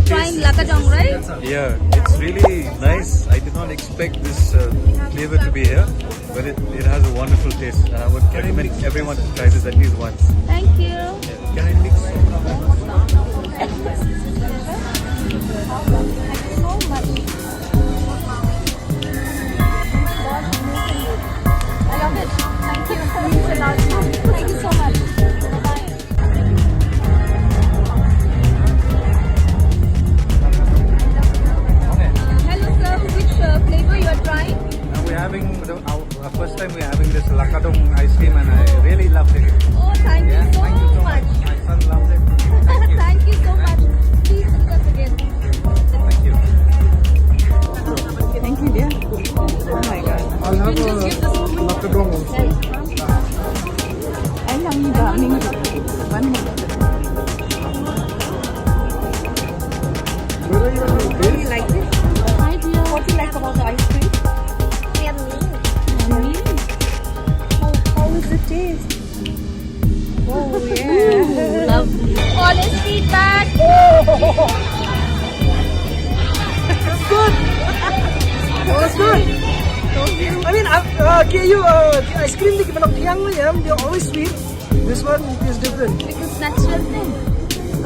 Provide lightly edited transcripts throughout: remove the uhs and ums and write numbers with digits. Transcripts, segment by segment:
trying lakadong, right? Yeah, it's really nice. I did not expect this flavor to be here, but it has a wonderful taste, and I would recommend everyone to try this at least once. Thank you. Yeah. Can I mix? Thank you so much. I love it. Thank you. Thank you so much. Bye. Hello sir, which flavor you are trying? We're having our first time we're having this lakadong ice cream, and I really loved it. Oh, thank you so Thank you so much. much. My son loved it. Thank you so much. Please visit us again. Thank you. Thank you, dear. Oh my God. I'll have a lakadong also. Anh làm gì vậy? Mình bánh mì. Where are you going to Do you like this? Hi dear. What do you like about the ice cream? Yummy. How is the taste? Oh yeah. Lovely. Honest feedback. That's good. I mean, ice cream di manok tiang mo yan, they're always sweet. This one is different. Because natural thing.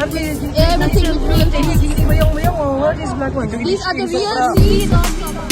Everything Everything is real taste. mayong, or what is black one? These are the real seeds of Shillong.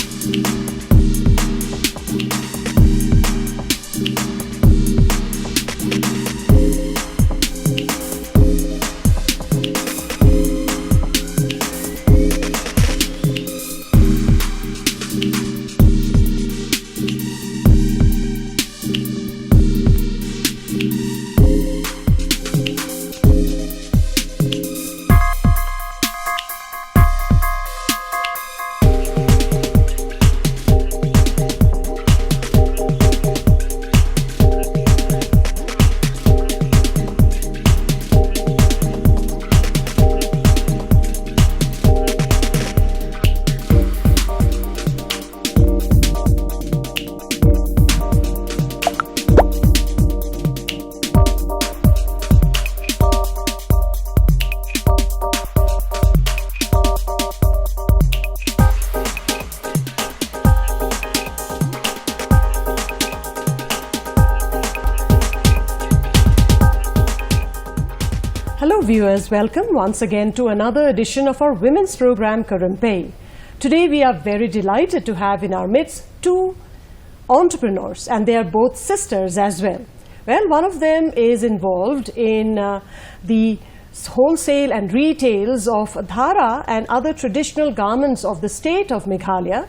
Hello viewers, welcome once again to another edition of our women's program Karumpei. Today we are very delighted to have in our midst two entrepreneurs, and they are both sisters as well. Well, one of them is involved in the wholesale and retails of dhara and other traditional garments of the state of Meghalaya,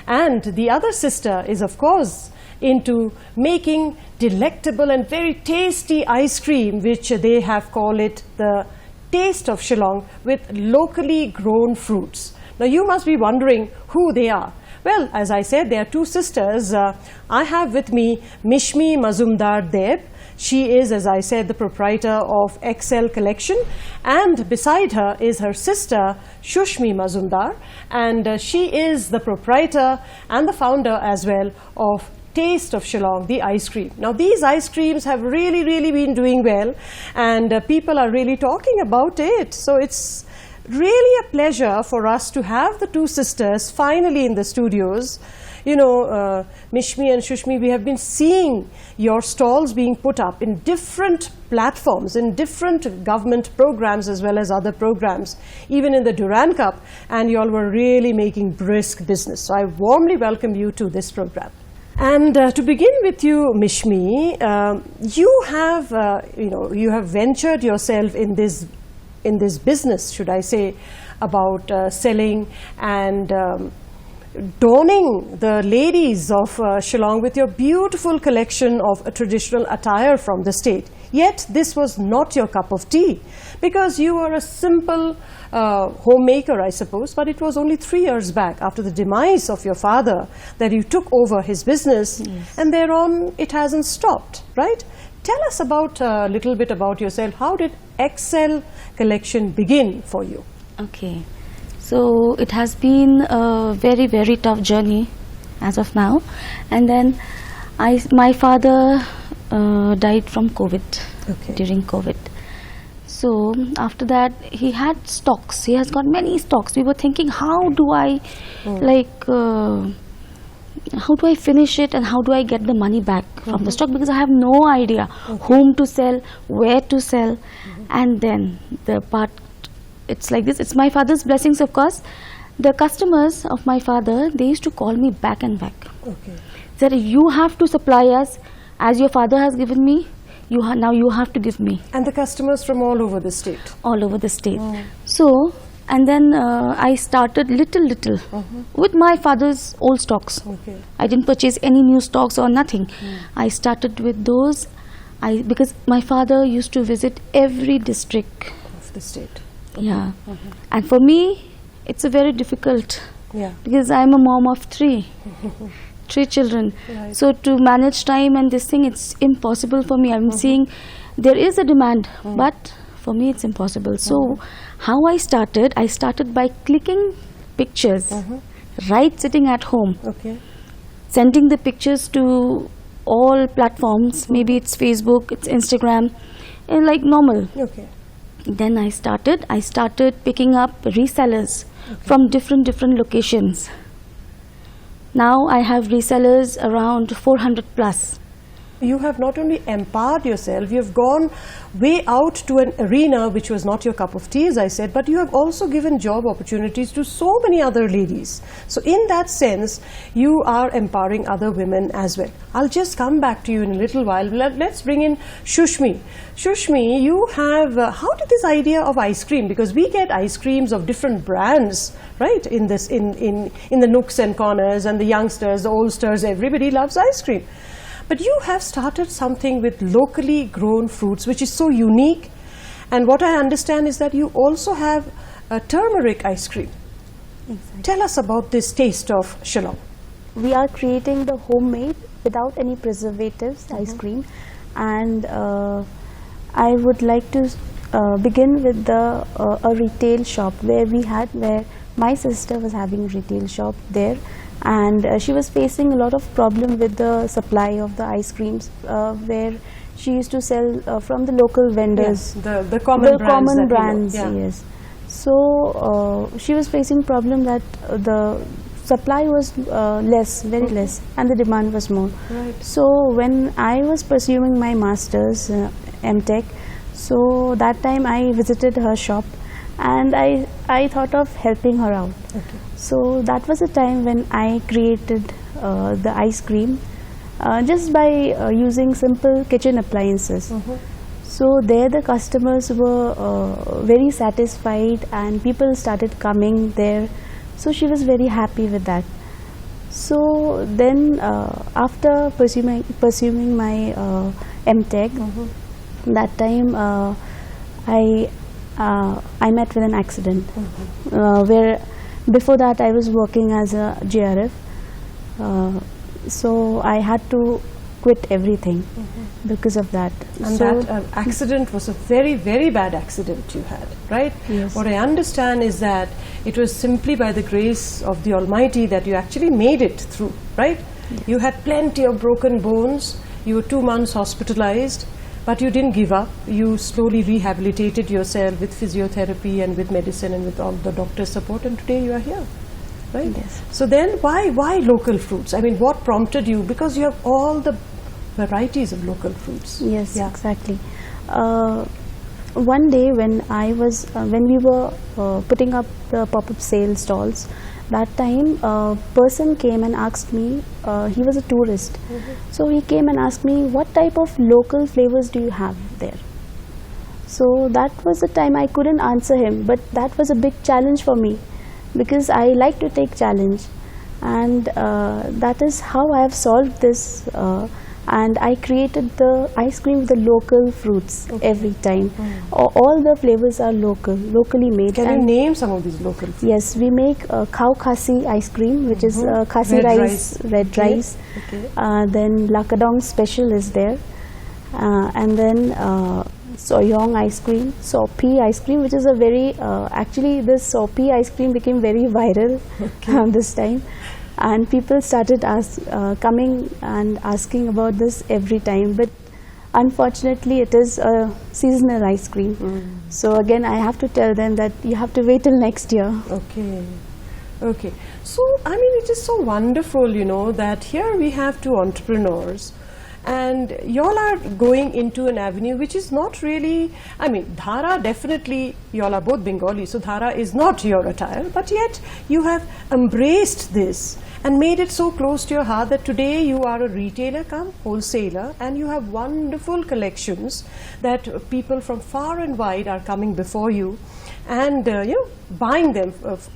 and the other sister is of course into making delectable and very tasty ice cream, which they have called it the taste of Shillong, with locally grown fruits. Now you must be wondering who they are. Well, as I said, they are two sisters. I have with me Mishmi Mazumdar Deb. She is, as I said, the proprietor of XL Collection, and beside her is her sister Sushmi Mazumdar, and she is the proprietor and the founder as well of Taste of Shillong, the ice cream. Now these ice creams have really been doing well, and people are really talking about it. So it's really a pleasure for us to have the two sisters finally in the studios. You know, Mishmi and Sushmi, we have been seeing your stalls being put up in different platforms, in different government programs as well as other programs, even in the Duran Cup, and you all were really making brisk business. So I warmly welcome you to this program. And to begin with you, Mishmi, you have ventured yourself in this business, should I say, about selling and donning the ladies of Shillong with your beautiful collection of traditional attire from the state. Yet this was not your cup of tea, because you were a simple homemaker, I suppose, but it was only 3 years back, after the demise of your father, that you took over his business. Yes. And thereon it hasn't stopped, right? Tell us about a little bit about yourself. How did XL Collection begin for you? Okay, so it has been a very tough journey as of now, and then my father died from COVID. Okay. During COVID. So after that, he had stocks. He has got many stocks. We were thinking, how do I, how do I finish it and how do I get the money back from the stock, because I have no idea whom to sell, where to sell. And then the part, it's like this, it's my father's blessings, of course. The customers of my father, they used to call me back and back. Okay. Said, you have to supply us as your father has given me, now you have to give me. And the customers from all over the state? All over the state. So, and then I started little with my father's old stocks. Okay. I didn't purchase any new stocks or nothing. I started with those, because my father used to visit every district Of the state. Yeah. And for me, it's a very difficult, Yeah. because I'm a mom of three children. Right. So to manage time and this thing, it's impossible for me. I'm seeing there is a demand, but for me it's impossible. So how I started by clicking pictures, right sitting at home, Okay. sending the pictures to all platforms, maybe it's Facebook, it's Instagram, and like normal. Okay. Then I started picking up resellers from different locations. Now I have resellers around 400 plus. You have not only empowered yourself, you have gone way out to an arena which was not your cup of tea, as I said, but you have also given job opportunities to so many other ladies. So in that sense, you are empowering other women as well. I'll just come back to you in a little while. Let's bring in Sushmi. Sushmi, you have, how did this idea of ice cream, because we get ice creams of different brands, right, in the nooks and corners, and the youngsters, the oldsters, everybody loves ice cream. But you have started something with locally grown fruits, which is so unique. And what I understand is that you also have a turmeric ice cream. Exactly. Tell us about this taste of Shillong. We are creating the homemade without any preservatives ice cream, and I would like to begin with a retail shop where my sister was having a retail shop there, and she was facing a lot of problem with the supply of the ice creams, where she used to sell from the local vendors. Yes, the common brands. That we know. Yeah. Yes. So she was facing problem that the supply was very less, and the demand was more. Right. So when I was pursuing my master's MTech, so that time I visited her shop, and I thought of helping her out. Okay. So that was the time when I created the ice cream just by using simple kitchen appliances. So there the customers were very satisfied, and people started coming there. So she was very happy with that. So then after pursuing my MTech, that time I met with an accident where before that I was working as a GRF. So I had to quit everything because of that. And so that accident was a very, very bad accident you had, right? Yes. What I understand is that it was simply by the grace of the Almighty that you actually made it through, right? Yes. You had plenty of broken bones. You were 2 months hospitalized, but you didn't give up. You slowly rehabilitated yourself with physiotherapy and with medicine and with all the doctor's support, and today you are here. Right? Yes. So then why local fruits? I mean, what prompted you? Because you have all the varieties of local fruits. Yes, Yeah. exactly. One day when we were putting up the pop-up sale stalls, that time a person came and asked me, he was a tourist, so he came and asked me, what type of local flavors do you have there? So that was the time I couldn't answer him, but that was a big challenge for me, because I like to take challenge, and that is how I have solved this, and I created the ice cream with the local fruits every time. All the flavors are locally made. Can you and name some of these local fruits? yes, we make cow khasi ice cream, which is khasi Red rice, red Okay. rice. Okay. Then lakadong special is there, and then soyong ice cream, sopi ice cream, which is a very actually this sopi ice cream became very viral this time, and people started coming and asking about this every time. But unfortunately it is a seasonal ice cream. So again I have to tell them that you have to wait till next year. Okay. Okay. So, I mean, it is so wonderful, you know, that here we have two entrepreneurs and y'all are going into an avenue which is not really, I mean, Dhara definitely, y'all are both Bengali, so Dhara is not your attire, but yet you have embraced this and made it so close to your heart that today you are a retailer come wholesaler and you have wonderful collections that people from far and wide are coming before you and you know, buying them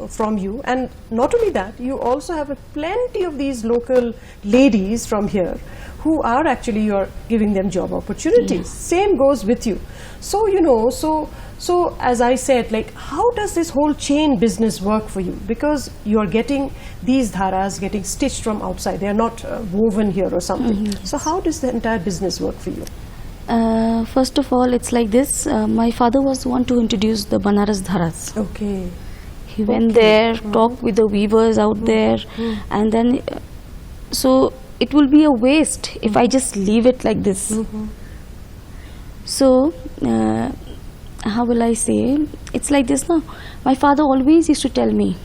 from you. And not only that, you also have plenty of these local ladies from here who are actually, you're giving them job opportunities. Same goes with you. So, you know, so as I said, like, how does this whole chain business work for you? Because you're getting these dharas getting stitched from outside. They're not woven here or something. So how does the entire business work for you? First of all, it's like this. My father was the one to introduce the Banaras dharas. Okay. He went there, talked with the weavers out there, and then so it will be a waste if I just leave it like this. So how will I say? It's like this now. My father always used to tell me,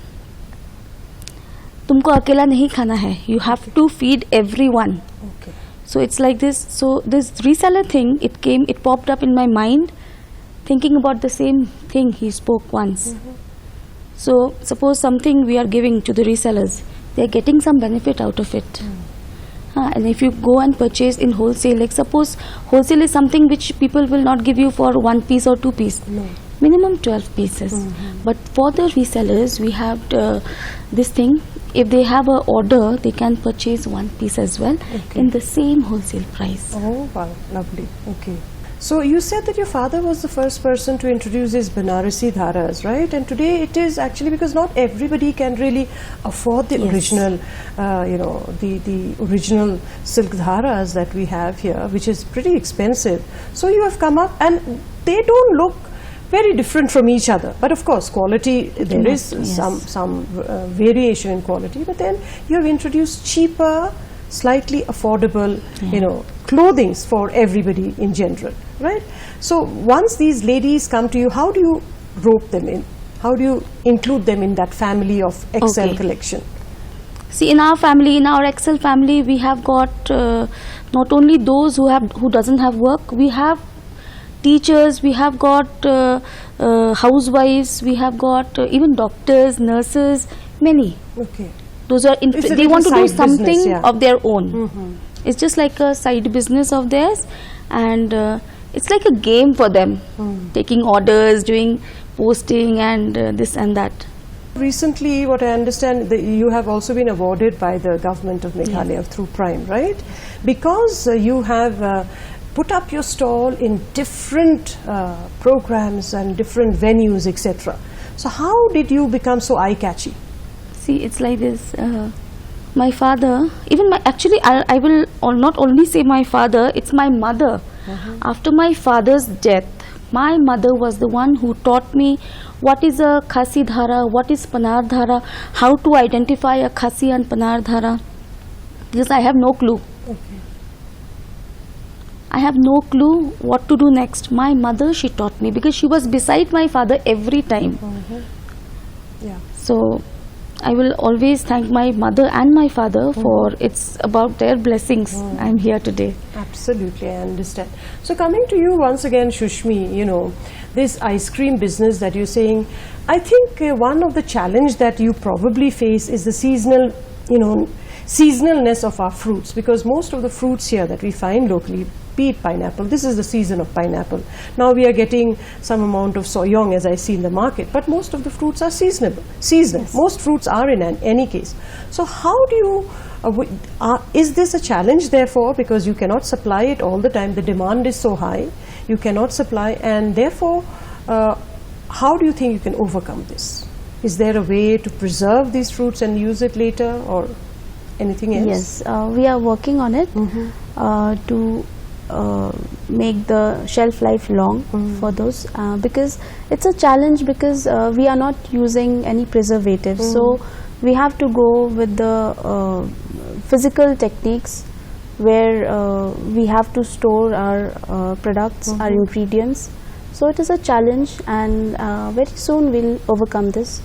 तुमको अकेला नहीं खाना है. You have to feed everyone. Okay. So it's like this. So this reseller thing, it popped up in my mind, thinking about the same thing he spoke once. So suppose something we are giving to the resellers, they are getting some benefit out of it. And if you go and purchase in wholesale, like suppose wholesale is something which people will not give you for 1 piece or 2 piece. No. Minimum 12 pieces. But for the resellers, we have this thing. If they have an order, they can purchase 1 piece as well in the same wholesale price. Oh, wow, lovely. Okay. So you said that your father was the first person to introduce these Banarasi dharas, right? And today it is actually because not everybody can really afford the original, you know, the original silk dharas that we have here, which is pretty expensive. So you have come up, and they don't look very different from each other, but of course quality, there is some variation in quality, but then you have introduced cheaper, slightly affordable, you know, clothings for everybody in general, right? So once these ladies come to you, how do you rope them in? How do you include them in that family of XL collection? See, in our family, in our XL family, we have got not only those who doesn't have work, we have teachers, we have got housewives, we have got even doctors, nurses, many. Okay. Those are they want to do something of their own. It's just like a side business of theirs, and it's like a game for them, taking orders, doing posting, and this and that. Recently, what I understand, you have also been awarded by the government of Meghalaya through Prime, right? Because you have put up your stall in different programs and different venues, etc. So how did you become so eye-catchy? See, it's like this. My father, even actually I will not only say my father, it's my mother. After my father's death, my mother was the one who taught me what is a khasi dhara, what is panar dhara, how to identify a khasi and panar dhara, because I have no clue. I have no clue what to do next. My mother, she taught me, because she was beside my father every time. So I will always thank my mother and my father for it's about their blessings. I'm here today. Absolutely, I understand. So coming to you once again, Sushmi, you know, this ice cream business that you're saying, I think one of the challenge that you probably face is the seasonal, you know, seasonalness of our fruits, because most of the fruits here that we find locally, be it pineapple, this is the season of pineapple. Now we are getting some amount of soyong, as I see in the market, but most of the fruits are seasonal. Most fruits are in any case. So how do you, is this a challenge therefore, because you cannot supply it all the time, the demand is so high, you cannot supply, and therefore how do you think you can overcome this? Is there a way to preserve these fruits and use it later, or anything else? Yes, we are working on it to make the shelf life long for those, because it's a challenge, because we are not using any preservatives, so we have to go with the physical techniques where we have to store our products, our ingredients. So it is a challenge, and very soon we'll overcome this.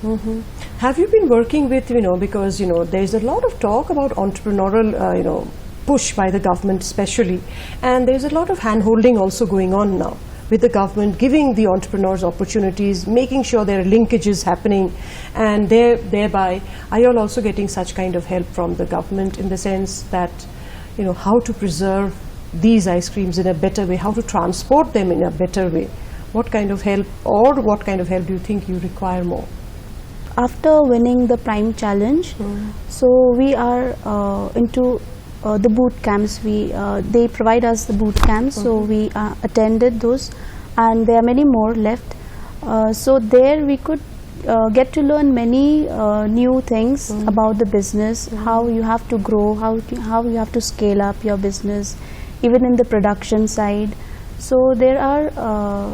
Have you been working with, because, there's a lot of talk about entrepreneurial, push by the government especially, and there's a lot of hand-holding also going on now with the government, giving the entrepreneurs opportunities, making sure there are linkages happening, and thereby, are you all also getting such kind of help from the government in the sense that, how to preserve these ice creams in a better way, how to transport them in a better way? What kind of help, or what kind of help do you think you require more? After winning the Prime Challenge, so we are into the boot camps. They provide us the boot camps, so we attended those, and there are many more left. So there we could get to learn many new things about the business, how you have to grow, how you have to scale up your business, even in the production side. So there are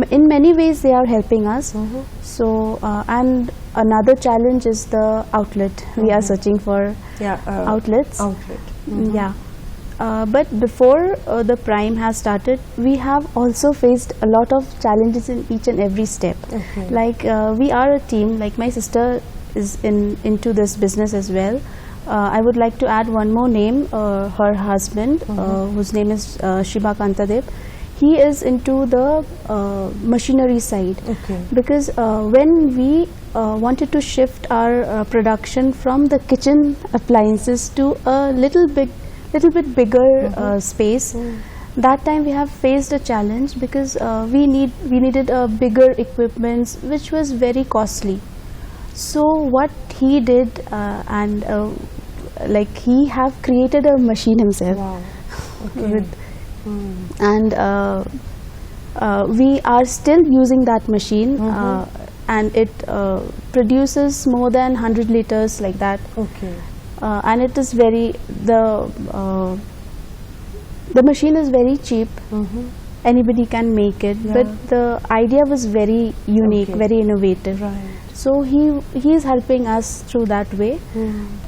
in many ways they are helping us. So and another challenge is the outlet. We are searching for outlets. Yeah. But before the Prime has started, we have also faced a lot of challenges in each and every step. Like we are a team. Like my sister is into this business as well. I would like to add one more name, her husband, whose name is Shiba Kantadev. He is into the machinery side, because when we wanted to shift our production from the kitchen appliances to a little bit bigger space, that time we have faced a challenge, because we needed a bigger equipment, which was very costly. So what he did, and like he have created a machine himself. And we are still using that machine, and it produces more than 100 liters like that. And it is very, the machine is very cheap. Anybody can make it, but the idea was very unique, very innovative. So he is helping us through that way,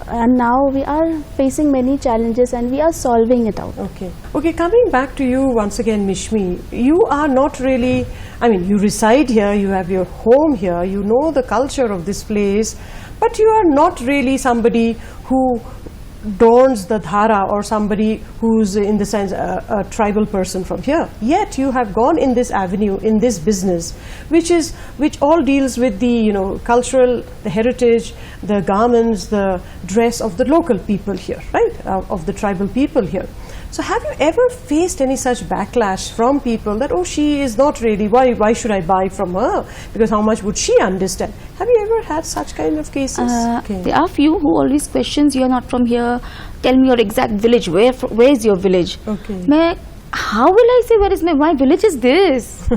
and now we are facing many challenges and we are solving it out. Okay, coming back to you once again, Mishmi, you are not really, you reside here, you have your home here, you know the culture of this place, but you are not really somebody who dons the dhara, or somebody who's in the sense a tribal person from here. Yet you have gone in this avenue, in this business, which all deals with the cultural, the heritage, the garments, the dress of the local people here, right? Of the tribal people here. So have you ever faced any such backlash from people that, oh, she is not really, why should I buy from her? Because how much would she understand? Have you ever had such kind of cases? There are few who always questions, you are not from here, tell me your exact village, where is your village? How will I say where is my village is this?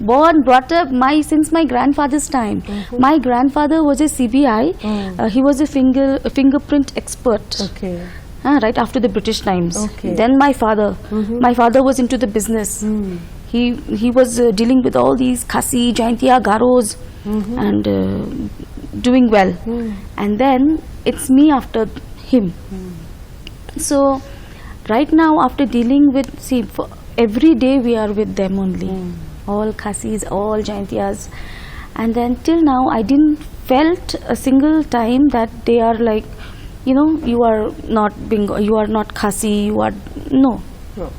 Born, brought up since my grandfather's time. My grandfather was a CBI, he was a fingerprint expert. Right after the British times. Then my father was into the business. He was dealing with all these Khasi, Jaintia, Garos, and doing well. And then it's me after him. So right now, after dealing with, for every day we are with them only. All Khasis, all Jaintias. And then till now I didn't felt a single time that they are like, you are not Bingo, you are not Khasi, you are, no,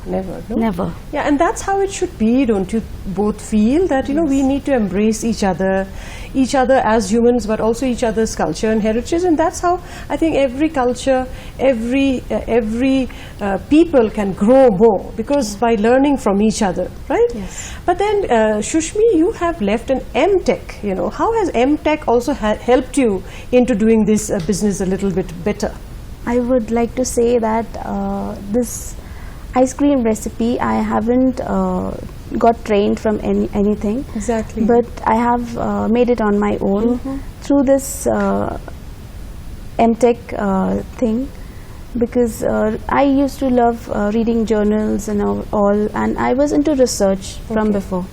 never. Never. Yeah, and that's how it should be, don't you both feel that, we need to embrace each other as humans, but also each other's culture and heritage, and that's how I think every culture, every people can grow more, because by learning from each other, right? Yes. But then, Sushmi, you have left an M.Tech, how has M.Tech also helped you into doing this business a little bit better? I would like to say that this ice cream recipe, I haven't got trained from anything. Exactly. But I have made it on my own through this M.Tech thing, because I used to love reading journals and all, and I was into research from before.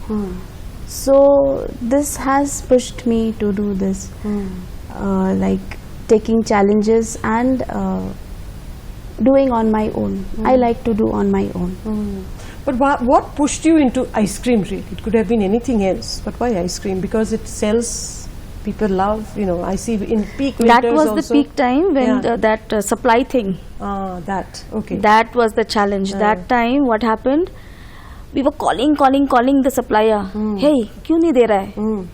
So this has pushed me to do this, like taking challenges and doing on my own. I like to do on my own. But what pushed you into ice cream really? It could have been anything else, but why ice cream? Because it sells, people love, you know, I see in peak winters That was also. the peak time when Yeah. that supply thing. That, okay. That was the challenge. That time what happened? We were calling the supplier. Hey, क्यों नहीं दे रहा है?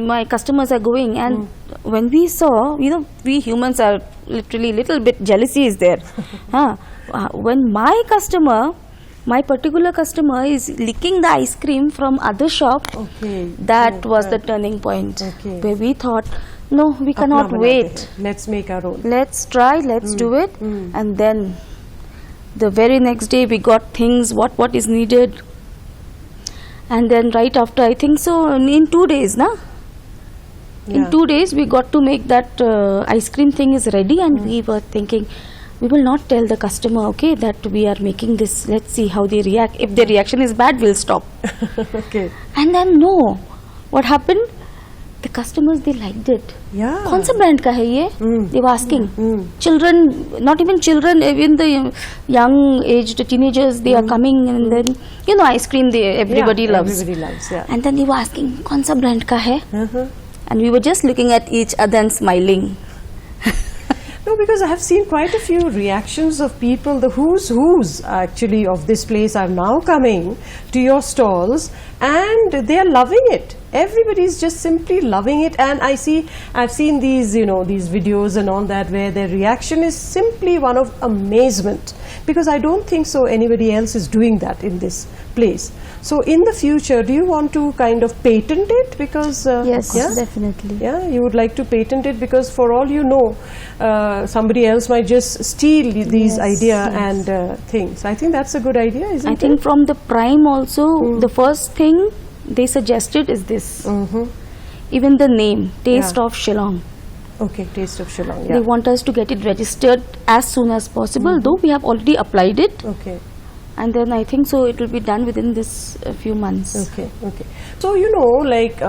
My customers are going, and when we saw, you know, we humans are literally little bit jealousy is there. When my particular customer is licking the ice cream from other shop, that was the turning point where we thought, no, we cannot wait. Let's make our own. Let's try, let's do it. And then the very next day we got things, what is needed. And then right after, I think so, in 2 days, in 2 days we got to make that ice cream thing is ready, and we were thinking, we will not tell the customer, okay, that we are making this. Let's see how they react. If their reaction is bad, we'll stop. Okay. And then no, what happened? The customers, they liked it. Yeah. कौन सा brand का है ये? They were asking. Children, not even children, even the young aged teenagers, they are coming, and then, you know, ice cream everybody loves. Everybody loves, yeah. And then they were asking, कौन सा brand का है? And we were just looking at each other and smiling. No, because I have seen quite a few reactions of people, the who's actually of this place are now coming to your stalls, and they are loving it. Everybody is just simply loving it, and I've seen these, you know, these videos and all that where their reaction is simply one of amazement, because I don't think so anybody else is doing that in this place. So in the future, do you want to kind of patent it? Because Yes, yeah? definitely. Yeah, you would like to patent it, because for all you know, somebody else might just steal these idea and things. I think that's a good idea, isn't it? I think from the prime also, the first thing they suggested is this. Even the name, Taste of Shillong. Okay, Taste of Shillong. They Yeah. want us to get it registered as soon as possible, though we have already applied it. Okay. And then I think so it will be done within this few months. Okay. Okay. So you know, like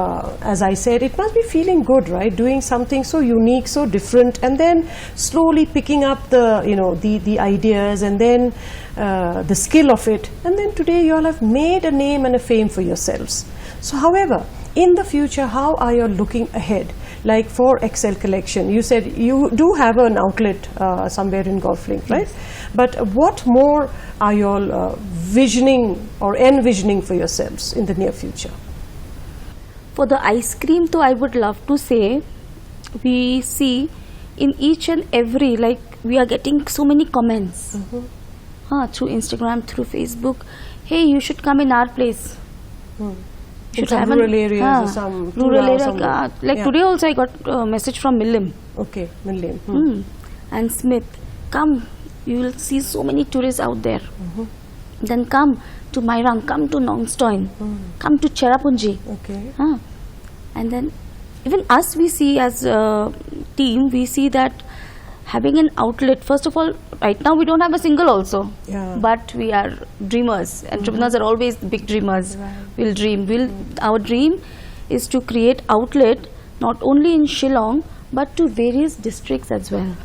as I said, it must be feeling good, right? Doing something so unique, so different, and then slowly picking up the, you know, the ideas, and then the skill of it, and then today you all have made a name and a fame for yourselves. So, however, in the future, how are you looking ahead? Like for Excel Collection, you said you do have an outlet somewhere in Golf Link, right? But what more are you all visioning or envisioning for yourselves in the near future? For the ice cream, though, I would love to say, we see in each and every, like we are getting so many comments through Instagram, through Facebook. Hey, you should come in our place. In some rural areas or some rural area. somewhere. Like Yeah. today also I got a message from Millim Okay, Million. and Smith. Come, you will see so many tourists out there. Then come to Mairang, come to Nongstoin, come to Cherrapunji. Okay. And then even us, we see as a team, we see that having an outlet, first of all, right now we don't have a single also, Yeah. but we are dreamers. Entrepreneurs are always big dreamers. We'll dream. Our dream is to create outlet not only in Shillong but to various districts as well.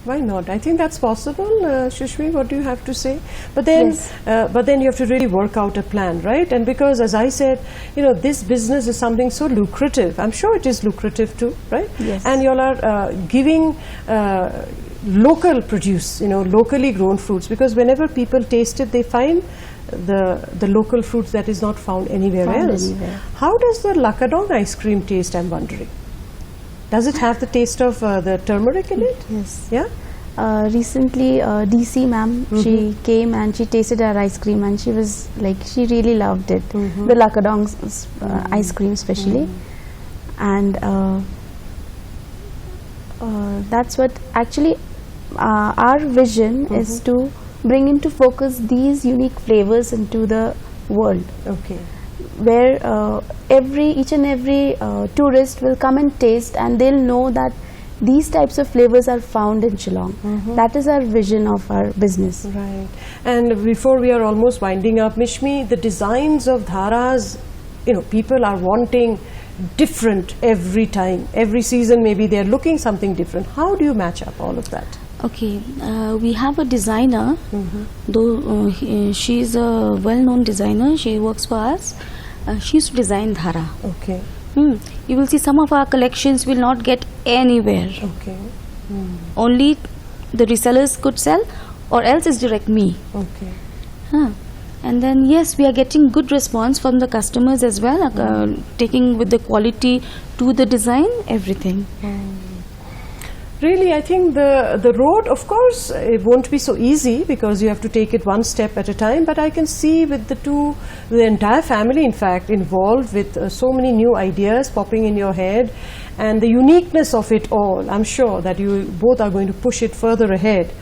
Why not? I think that's possible. Sushmi, what do you have to say? But then, Yes. but then you have to really work out a plan, right? And because, as I said, you know, this business is something so lucrative. I'm sure it is lucrative too, right? Yes. And you all are giving local produce, you know, locally grown fruits, because whenever people taste it, they find the local fruits that is not found anywhere else. How does the Lakadong ice cream taste, I'm wondering? Does it have the taste of the turmeric in it? Yes. Yeah? Recently, DC ma'am, she came and she tasted our ice cream, and she was like, she really loved it. The Lakadong's ice cream especially. And that's what actually our vision is, to bring into focus these unique flavors into the world, Okay. where each and every tourist will come and taste, and they'll know that these types of flavors are found in Shillong. That is our vision of our business. Right. And before we are almost winding up, Mishmi, the designs of dharas, you know, people are wanting different every time. Every season maybe they're looking something different. How do you match up all of that? Okay, we have a designer, though she's a well-known designer. She works for us. She used to design Dhara. Okay. You will see some of our collections will not get anywhere. Okay. Only the resellers could sell, or else it's direct me. Okay. And then yes, we are getting good response from the customers as well, taking with the quality to the design, everything. Really, I think the road, of course, it won't be so easy because you have to take it one step at a time. But I can see with the entire family, in fact, involved with so many new ideas popping in your head, and the uniqueness of it all. I'm sure that you both are going to push it further ahead.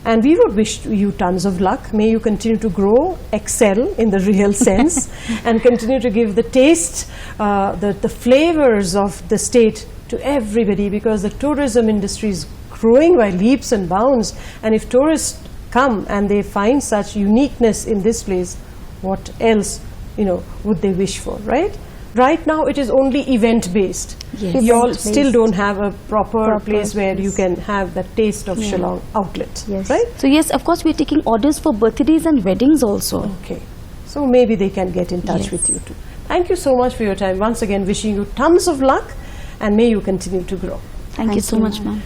And we would wish you tons of luck. May you continue to grow, excel in the real sense, and continue to give the taste, the flavors of the state to everybody, because the tourism industry is growing by leaps and bounds. And if tourists come and they find such uniqueness in this place, what else, would they wish for, right? Right now it is only event based. Yes. You all Event-based. still don't have a proper place where you place. can have that taste of Shillong outlet, Yes. right? So yes, of course, we are taking orders for birthdays and weddings also. Okay, so maybe they can get in touch Yes. with you too. Thank you so much for your time. Once again, wishing you tons of luck, and may you continue to grow. Thank you so much, ma'am.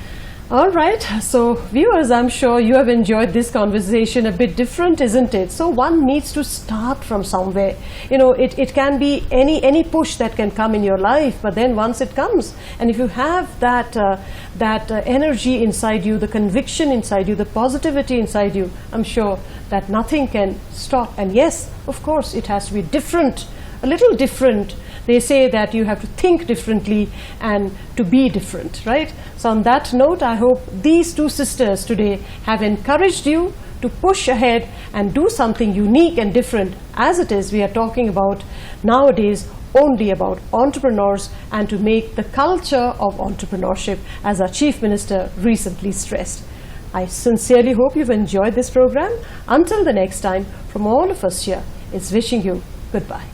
All right, so viewers, I'm sure you have enjoyed this conversation. A bit different, isn't it? So one needs to start from somewhere. It can be any push that can come in your life, but then once it comes, and if you have that energy inside you, the conviction inside you, the positivity inside you, I'm sure that nothing can stop. And yes, of course, it has to be different, a little different. They say that you have to think differently and to be different, right? So on that note, I hope these two sisters today have encouraged you to push ahead and do something unique and different. As it is, we are talking about nowadays only about entrepreneurs, and to make the culture of entrepreneurship, as our Chief Minister recently stressed. I sincerely hope you've enjoyed this program. Until the next time, from all of us here, it's wishing you goodbye.